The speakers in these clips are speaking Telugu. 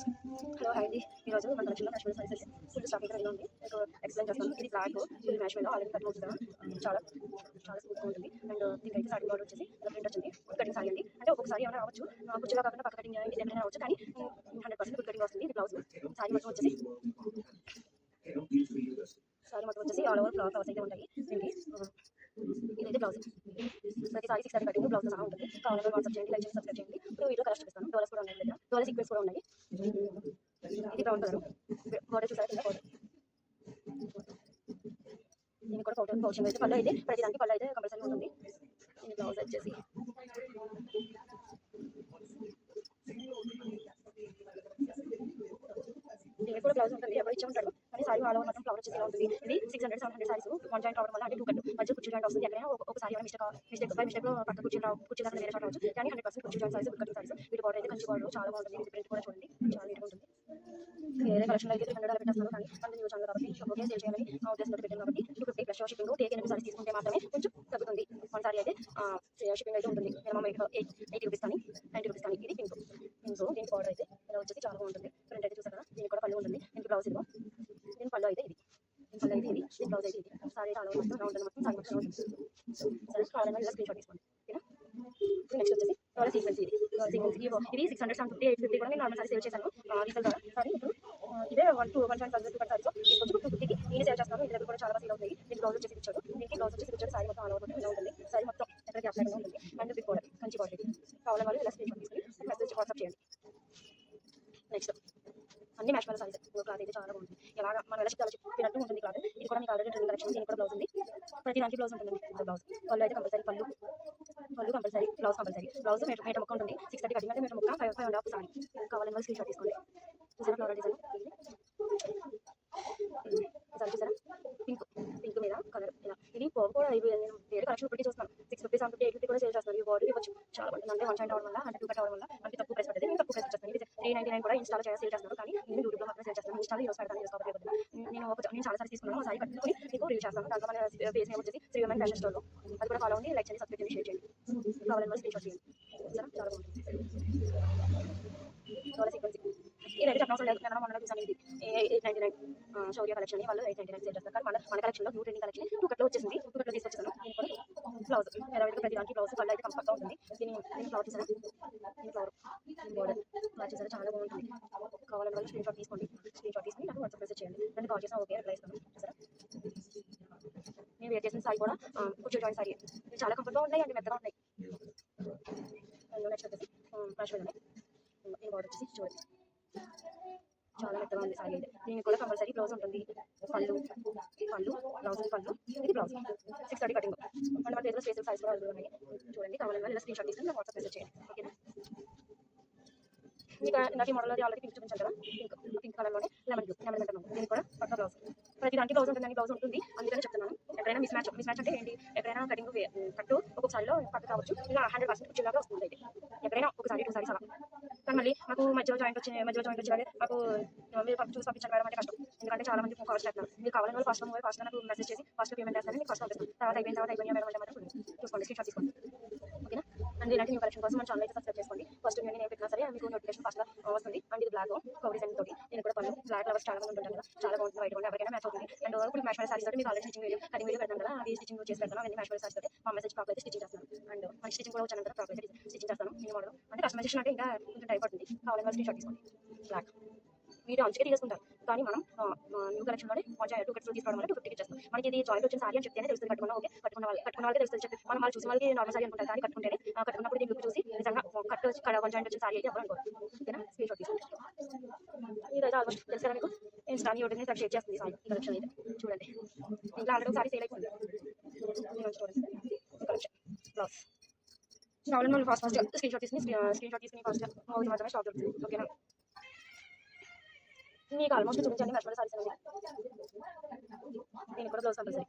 హలో హాయ్ అండి. ఈరోజు మన కలెక్షన్లో మ్యాష్మెల్ సైజెస్ ఫుల్ స్టాక్ అయితే ఉంది. మీకు ఎక్స్ప్లెయిన్ చేస్తాను. ఇది black full marshmallow already cut అవుతుంది కదా, చాలా చాలా స్మూత్గా ఉంటుంది. అండ్ దీనికైతే సారీ బార్డర్ వచ్చేసి ప్రింట్ వచ్చింది. గుడ్ కటింగ్ సారీ అండి. అంటే ఒక్కొక్కసారి ఏమైనా రావచ్చు, కుర్చీలో కాకుండా పక్క కటింగ్ డిజైన్ రావచ్చు, కానీ 100% గుడ్ కటింగ్ వస్తుంది. ఇది బ్లౌజ్ సారీ మొత్తం వచ్చేసి ఆల్ ఓవర్ ఫ్లవర్స్ అయితే ఉంటాయి. దీనికి ఇదైతే బ్లౌజ్ ప్రతి సారీ 6 కటింగ్ బ్లౌజ్ సహా ఉంటుంది. కావాలంటే వాట్సాప్ చేయండి, లైక్ చేసి సబ్స్క్రైబ్ చేయండి. ఇప్పుడు వీడియో కలర్స్ చూపిస్తాను. డోలర్స్ కూడా ఉన్నాయి దగ్గర, డోలర్ సీక్వెన్స్ కూడా ఉన్నాయి. ఇది బ్రౌన్ కలర్ బార్డర్ చూసారా కింద బార్డర్. దీనికి కూడా పౌచింగ్ అయితే పళ్ళు అయితే ప్రతి దానికి పళ్ళు అయితే కంపల్సరీ ఉంటుంది. ఇది బ్లౌజ్ వచ్చేసి దీనికి కూడా బ్లౌజ్ ఉంటుంది. ఎవరు ఇచ్చి ఉంటాడు కానీ సారీ ఆల్ ఓవర్ మొత్తం ఫ్లవర్ వచ్చేసి ఉంటుంది. ఇది 600-700 సారీస్ 1 జాయింట్ అవడం వల్ల అంటే 2 కట్ మధ్య కుర్చీ జాయింట్ వస్తుంది. ఎక్కడైనా ఒక సారీ మిస్టేక్ లో పక్క కుర్చీ కాకుండా వేరే షాట్ అవచ్చు, కానీ 100% కుర్చీ జాయింట్ సారీస్ కటింగ్ సారీస్. వీటి బార్డర్ అయితే కంచి బార్డర్ చాలా బాగుంటుంది. ఇది ప్రింట్ కూడా చూడండి చాలా నీట్గా ఉంటుంది. వేరే కలెక్షన్ అయితే 300 అలా పెట్టేస్తాను, కానీ మన న్యూ ఛానల్ కాబట్టి షాప్లోకే సేల్ చేయాలని మా ఉద్దేశంతో పెట్టాను కాబట్టి 250+ షిప్పింగ్. టేక్ 8 సారీస్ తీసుకుంటే మాత్రమే కొంచెం తగ్గుతుంది. 1 సారీ అయితే షిప్పింగ్ అయితే ఉంటుంది. మినిమం 80 రూపీస్ కానీ 90 రూపీస్ కానీ. ఇది పింక్ దీనికి బార్డర్ అయితే ఇలా వచ్చేసి చాలా బాగుంటుంది. ప్రింట్ అయితే చూసారు కదా. దీనికి కూడా పళ్ళు ఉంటుంది. దీనికి బ్లౌజ్ ఇదిగో. దీని పళ్ళు అయితే ఇది, దీని పళ్ళు అయితే ఇది, దీని బ్లౌజ్ అయితే ఇది. సారీ చాలా మొత్తం రౌండ్ మొత్తం సారీ మొత్తం ఉంటుంది. సరే కావాలన్నా ఇలా స్క్రీన్ షాట్ తీసుకోండి. ఓకేనా. నెక్స్ట్ వచ్చేసి సీక్వెన్స్ ఇది 600-750 850 కూడా నేను నార్మల్ సారీ సేల్ చేశాను రీసెల్ ద్వారా. కానీ ఇప్పుడు ఇదే 1.5 సారీస్ తీసుకొచ్చి 250కి నేను సేల్ చేస్తాను. ఇంటి దగ్గర కూడా చాలా సేల్ అవుతాయి. దీనికి బ్లౌజ్ వచ్చేసి ఇచ్చాడు. దీనికి బ్లౌజ్ వచ్చేసి ఇచ్చాడు. సారీ మొత్తం ఆల్ ఓవర్ ఇలా ఉంటుంది. సారీ మొత్తం ఎక్కడ గ్యాప్ లేకుండా ఉంటుంది. And big border Kanchi border. కావాలని వాళ్ళు ఇలా స్క్రీన్ షాట్ తీసుకొని మెసేజ్ వాట్సాప్ చేయండి. నెక్స్ట్ అన్ని మ్యాచ్ సారీస్. క్లాత్ అయితే చాలా బాగుంటుంది. ఎలా మనం ఎలా చెప్పినట్టు ఉంటుంది క్లాత్. ఇది కూడా మీకు ఆల్రెడీ ట్రెండింగ్ కలెక్షన్. దీనికి కూడా బ్లౌజ్ ఉంది. ప్రతి దానికి బ్లౌజ్ ఉంటుంది. బ్లౌజ్ పళ్ళు అయితే కంపల్సరీ పళ్ళు compulsory, blouse compulsory. Blouse metre ముక్క ఉంటుంది. 630 కటింగ్ అంటే మీటర్ ముక్క 5.5 సారీ. కావాలని వాళ్ళు స్క్రీన్ షాట్ తీసుకోండి. చూసారా ఫ్లోరల్ డిజైన్. సారీ చూసారా పింక్ మీద కలర్ ఇలా. ఇది కూడా నేను వేరే కలెక్షన్ ఇప్పటికీ చూస్తాను. 650 750 850 కూడా సేల్ చేస్తాను. ఈ బాడీ ఇవ్వచ్చు చాలా బాగుంటుంది. అంటే 1 జాయింట్ అవడం వల్ల అంటే 2 కట్ అవడం వల్ల మనకి తక్కువ ప్రైస్ పడుతుంది. నేను తక్కువ ప్రైస్ చేస్తాను. ఇది 399 కూడా ఇన్స్టాలో సేల్ చేస్తాను, కానీ నేను యూట్యూబ్లో మాత్రం సేల్ చేస్తాను. ఇన్స్టాలో యూస్ పెడతాను. యూస్ కాబట్టి నేను చాలా సారీ తీసుకున్నాను. సారీ కట్టుకుని మీకు రివ్యూ చేస్తాను. దాంట్లో మన పేజ్ నేమ్ వచ్చేసి శ్రీ ఉమెన్ ఫ్యాషన్ స్టోర్లో. అది కూడా ఫాలో అవ్వండి, లైక్ చేయండి, సబ్స్క్రైబ్ చేయండి, షేర్ చేయండి. కావాలని స్క్రీన్ షాట్ చేయండి. చాలా బాగుంటుంది. సీక్వెన్స్ ఇదైతే చెప్పనవసరం లేదు. నేను మొన్న చూసాను. ఇది 899 శౌర్య కలెక్షన్ వాళ్ళు 899 సేల్ చేస్తారు. కానీ మన కలెక్షన్లో న్యూ ట్రెండింగ్ కలెక్షన్ 2 కట్లో వచ్చేసింది. 2 కట్లో తీసుకొచ్చాను. దీని కూడా బ్లౌజ్ ప్రతి దానికి బ్లౌజ్ కళ్ళు అయితే కంఫర్ట్గా ఉంటుంది. దీని ఫ్లవర్ చూసారా, దీని ఫ్లవర్ బోర్డర్ మ్యాచ్ చేసారా, చాలా బాగుంటుంది. కావాలని వాళ్ళు స్క్రీన్ షాట్ తీసుకొని నాకు వాట్సాప్ మెసేజ్ చేయండి. నన్ను కాల్ చేసినా ఓకే రిప్లై ఇస్తాను. చూసారా నేను వేర్ చేసిన సారీ కూడా కుర్చీ జాయింట్ సారీ. ఇవి చాలా కంఫర్ట్గా ఉన్నాయి అండ్ మెత్తగా ఉన్నాయి. నెక్స్ట్ వచ్చేసి ఫ్రెష్ ఉన్నాయి. ఈ బార్డర్ వచ్చేసి చూడండి చాలా మెత్తగా ఉంది సారీ అయితే. దీనికి కూడా కంపల్సరీ బ్లౌజ్ ఉంటుంది. పళ్ళు బ్లౌజ్ పళ్ళు. ఇది బ్లౌజ్ 630 కటింగ్. అండ్ మన దగ్గర స్పెషల్ సైజ్ కూడా ఉన్నాయి. చూడండి కావాలని వాళ్ళు ఇలా స్క్రీన్ షాట్ తీసుకుని వాట్సాప్ మెసేజ్ చేయండి. ఓకేనా. మీకు నాకు ఈ మోడల్ అది ఆల్రెడీ పింక్ చూపించాను కదా. పింక్ కలర్లోనే లెమన్ మెత్తగా. దీనికి కూడా పక్క బ్లౌజ్. ప్రతి దానికి బ్లౌజ్ ఉంటుంది. బ్లౌజ్ ఉంటుంది. అందుకని చెప్తున్నాను. ఎక్కడైనా మిస్ మ్యాచ్ అంటే ఏంటి, ఎక్కడైనా కటింగ్ కట్టు ఒక్కొక్కసారిలో పక్క కావచ్చు. ఇలా 100% కుర్చీలాగా వస్తుంది. అయితే ఎక్కడైనా ఒకసారి 2 సారీస్ అలా. కానీ మళ్ళీ మాకు మధ్యలో జాయింట్ వచ్చాయి మాకు మీరు చూసి పంపించాలి మేడం అంటే కష్టం. ఎందుకంటే చాలా మంది కాల్ చేస్తున్నారు. మీరు కావాలని వాళ్ళు ఫాస్ట్గా నాకు మెసేజ్ చేసి ఫాస్ట్గా పేమెంట్ చేస్తాను. మీకు ఫాస్ట్ పంపిస్తాను. తర్వాత అయిపోయిన మేడం అంటే మాత్రం చూసుకోండి, స్క్రీన్ షాట్ తీసుకోండి. ఓకేనా. అండ్ ఇలాంటి న్యూ కలెక్షన్ కోసం మన ఛానల్ అయితే సబ్స్క్రైబ్ చేసుకోండి. ఫస్ట్ నేను పెట్టినా సరే మీకు నోటిఫికేషన్ ఫాస్ట్గా వస్తుంది. అండ్ ఇది బ్లాక్ కవర్ డిజైన్ తోటి. నేను కూడా పళ్ళు బ్లాక్ ఫ్లవర్స్ చాలా మంది ఉంటాను కదా, చాలా బాగుంటుంది. వైట్ కూడా ఎవరికైనా మ్యాచ్ అవుతుంది. అండ్ ఇప్పుడు మ్యాచ్ సారీస్ తోటి మీకు ఆల్రెడీ కటింగ్ వీడియో పెడతాను కదా, అది స్టిచింగ్ చేసి పెడతాను. అవన్నీ మ్యాచ్ సారీస్ తోటి మా మెసేజ్ ఫ్రాక్ అయితే స్టిచింగ్ చేస్తాను. అండ్ మన స్టిచింగ్ కూడా వచ్చాను కదా, ఫ్రాక్ అయితే స్టిచింగ్ చేస్తాను. ఈ మోడల్ అంటే కస్టమైజేషన్ అంటే ఇంకా కొంచెం టైం పడుతుంది. కావాలని స్క్రీన్ షాట్ తీసుకోండి. బ్లాక్ వీడియో అంచుకే తీసుకుంటారు, కానీ మనం న్యూ కలెక్షన్లోనే 2 కట్స్ తీసుకోవడం వల్ల 250కి ఇచ్చేస్తాం. మనకి ఇది జాయింట్ వచ్చిన సారీ అని చెప్తేనే తెలుస్తుంది. కట్టుకున్న వాళ్ళకి తెలుస్తుంది. చెప్పి మనం వాళ్ళు చూసిన వాళ్ళకి నార్మల్ సారీ అనుకుంటారు, కానీ కట్టుకుంటేనే కట్టుకున్నప్పుడు దీన్ని లుక్ చూసి నిజంగా కట్ జాయింట్ వచ్చిన సారీ అయితే ఎవరు అనుకోరు. ఓకేనా. స్క్రీన్ షాట్ తీసుకోండి. ఇదైతే ఆల్మోస్ట్ తెలుసు కదా మీకు. ఇన్స్టా యూట్యూబ్ని సార్ షేర్ చేస్తుంది సారీ ఈ కలెక్షన్ అయితే. చూడండి ఇంట్లో ఆల్రెడీ సారీ సేల్ అయిపోయింది. చూడండి ఈ కలెక్షన్ బ్లౌజ్. కావాలని మనం ఫాస్ట్ స్క్రీన్ షాట్ తీసుకుని ఫాస్ట్గా మాత్రమే స్టాక్ దొరుకుతుంది. ఓకేనా. మీకు ఆల్మోస్ట్ చూపించండి మ్యాచ్ సారీస్ అండి. దీనికి కూడా బ్లౌజ్ కంపల్సరీ.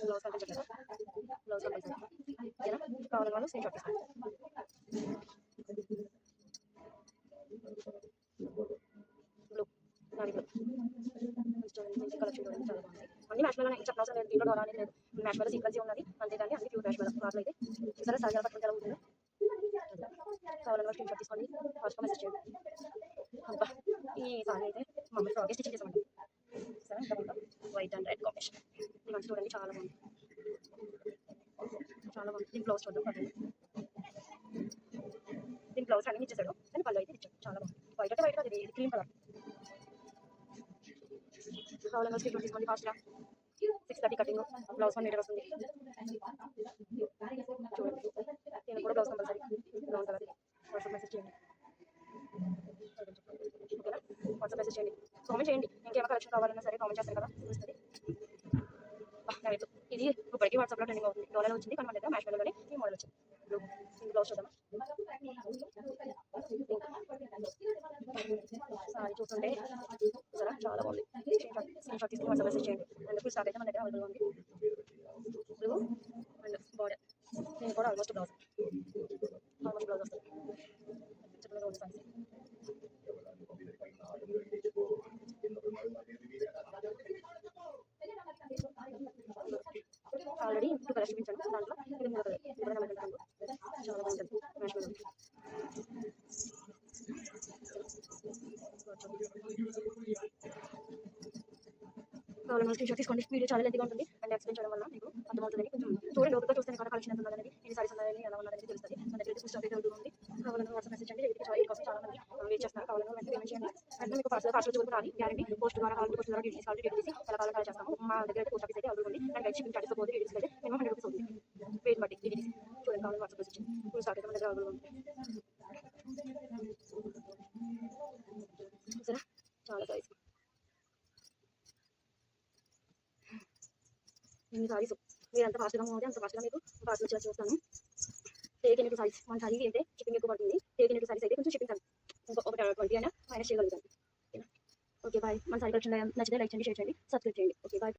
Blouse compulsory. ఓకేనా. కావాలని వాళ్ళు స్క్రీన్ షాట్ తీసుకోండి. బ్లూ నాది బ్లూ చూడండి. కలెక్షన్ చూడండి చాలా బాగుంది. అన్ని మ్యాచ్ మేళ చెప్పనవసరం లేదు. దీంట్లో డోరా అనేది లేదు. మ్యాచ్ మేళ సీక్వెన్సీ ఉన్నది, అంతేగాని అన్ని ప్యూర్ మ్యాచ్ మేళ క్లాత్లో అయితే. సరే సారీ ఎలా పట్టుకుంటే ఎలా ఉంటుంది. కావాలని వాళ్ళు స్క్రీన్ షాట్ తీసుకోండి, ఫాస్ట్గా మెసేజ్ చేయండి. ఈ సారీ అయితే మామూలు ఫ్రాక్ స్టిచ్ చేసామండి. సరే ఇంకా వైట్ అండ్ రెడ్ కాంబినేషన్. ఇది మంచి చూడండి, చాలా బాగుంది, చాలా బాగుంది. దీని బ్లౌజ్ చూద్దాం పదండి. దీని బ్లౌజ్ రన్నింగ్ ఇచ్చేసాడు, కానీ పళ్ళు అయితే ఇచ్చాడు, చాలా బాగుంది. వైట్ అంటే వైట్ కాదు, ఇది క్రీమ్ కలర్. కావాలన్నా స్టిచ్ తీసుకోండి ఫాస్ట్గా. 6:30 కటింగ్. బ్లౌజ్ 1 మీటర్ వస్తుంది. చూడండి, నేను కూడా బ్లౌజ్ కంపల్సరీ ఇలా ఉంటుంది. వాట్సాప్ మెసేజ్ చేయండి, ఓకేనా? వాట్సాప్ మెసేజ్ చేయండి, కామెంట్ చేయండి. ఇంకేమైనా కలెక్షన్ కావాలన్నా సరే కామెంట్ చేస్తారు కదా, చూస్తుంది. ఇది ఇప్పటికీ వాట్సాప్లో ట్రెండింగ్ అవుతుంది. డోలాలో వచ్చింది, కానీ మన దగ్గర మ్యాష్ మెలోనే ఈ మోడల్ వచ్చింది. దీని బ్లౌజ్ చూద్దామా? సారీ చూస్తుంటే సరే చాలా బాగుంది. స్క్రీన్ షాట్ తీసుకుని వాట్సాప్ మెసేజ్ చేయండి. అండ్ ఫుల్ స్టాక్ అయితే మన దగ్గర అవైలబుల్ ఉంది. Blue and border. నేను కూడా ఆల్మోస్ట్ బ్లౌజ్ వస్తుంది. చెప్పలేదు ఉంది సారీ. ఆల్రెడీ 2 కలర్స్ చూపించాను, దాంట్లో ఇది 3వ కలర్. ఇది కూడా నమ్మకం రంగు, చాలా బాగుంటుంది. మ్యాష్ మెలో కావాలన్నా స్క్రీన్ షాట్ తీసుకోండి. వీడియో చాలా లెంతీగా ఉంటుంది అండ్ ఎక్స్ప్లెయిన్ చేయడం వల్ల మీకు అర్థమవుతుంది. కొంచెం చూడండి, ఓపికగా చూస్తే కూడా కలెక్షన్ ఎంత ఉన్నదని, ఎన్ని సారీస్ ఉన్నాయని, ఎలా ఉన్నదని తెలుస్తుంది. మన దగ్గర ఫుల్ స్టాక్ అయితే ఉంటుంది. కావాలన్నా వాట్సాప్ మెసేజ్ చేయండి. వీటికి కోసం చాలా మంది వెయిట్ చేస్తారు. కావాలన్నా వెంటనే పేమెంట్ చేయండి. వెంటనే మీకు పార్సల్ చూసి రాలి గ్యారంటీ. పోస్ట్ ద్వారా కావాలి, పోస్ట్ ద్వారా డీటెయిల్స్ కావాలి, డీటెయిల్స్ ఎలా కావాలో అలా చేస్తాము. మా దగ్గర అయితే పోస్ట్ ఆఫీస్ అయితే అవైలబుల్ ఉంది. అండ్ బయట షిప్పింగ్ చార్జెస్ పోతే డీటెయిల్స్ అయితే మేము 100 రూపీస్ అవుతుంది. వెయిట్ బట్టి డీటెయిల్స్ చూడండి, కావాలని వాట్సాప్ మెసేజ్ చేయండి. ఫుల్ స్టాక్ అయితే మన దగ్గర అవైలబుల్ ఉంది. సరే చాలా సారీస్, ఇన్ని సారీస్ మీరు ఎంత ఫాస్ట్గా మూవ్ అవుతే అంత ఫాస్ట్గా మీకు పార్సల్ వచ్చి చూస్తాను. టేక్ ఎన్ని సారీస్, 1 సారీకి అయితే షిప్పింగ్ ఎక్కువ పడుతుంది. టేక్ ఎన్ని సారీస్ అయితే కొంచెం షిప్పింగ్ ఒక 20 అయినా మైనస్ చేయగలుగుతాను. Okay bye. మన సారీ కలెక్షన్ నచ్చితే లైక్ చేయండి, షేర్ చేయండి, సబ్స్క్రైబ్ చేయండి. Okay bye.